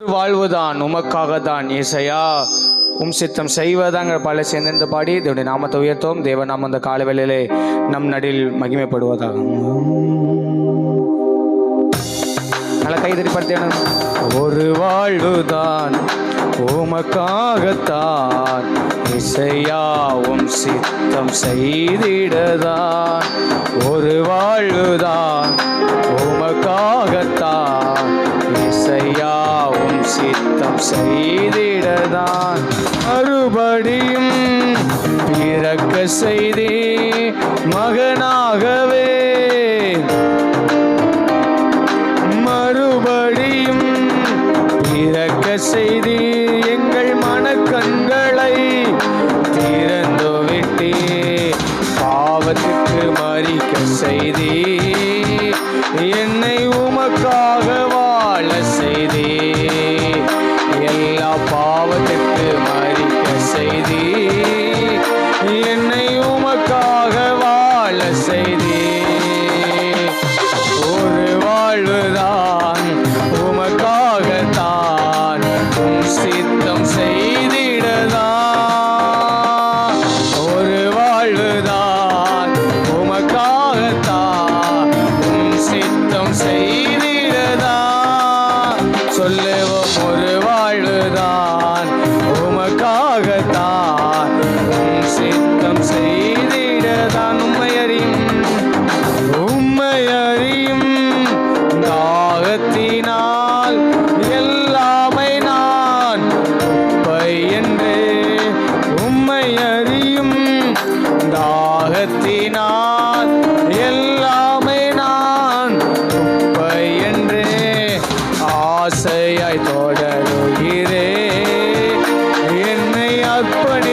வாழ்வுதான் உமக்காகத்தான் ஏசையா, உம் சித்தம் செய்வதாங்கிற பல சேர்ந்து பாடி தேவனுடைய நாமத்தை உயர்த்தோம். தேவ நாம அந்த கால வேளையிலே நம் நடில் மகிமைப்படுவதாக. நல்ல கைதறி பார்த்தேன். ஒரு வாழ்வுதான் உமக்காகத்தான் இசையா, உம் சித்தம் செய்திடதான். ஒரு வாழ்வுதான் உமக்காகத்தான் இசையா, உம் சித்தம் செய்திடதான். மறுபடியும் பிறக்க செய்தே மகனாகவே, மறுபடியும் பிறக்க செய்தி எங்கள் மனக்கண்களை திறந்து விட்டே, பாவத்துக்கு மறிக்க செய்தி என்னை உமக்காக வாழ செய்தி, எல்லா பாவத்துக்கு மறிக்க செய்தி என்னை உமக்காக வாழ செய்தி. ஒரு வாழ்வுதான் உமக்காகத்தான் உம் சித்தம் செய்திடதான். ஒரு வாழ்வுதான் உமக்காகத்தான் உம் சித்தம் செய்திடதான். சொல்லுவோம், ஒரு வாழ்வுதான் உமக்காகத்தான் உம் சித்தம் செய்திடதான். உம்மை அறியும் தாகத்தினால் எல்லாமை நான் உப்பை என்று, உம்மை அறியும் தாகத்தினால் எல்லாமை நான் உப்பை என்று ஆசையாய் தொடருகிறே, என்னை அர்ப்பணி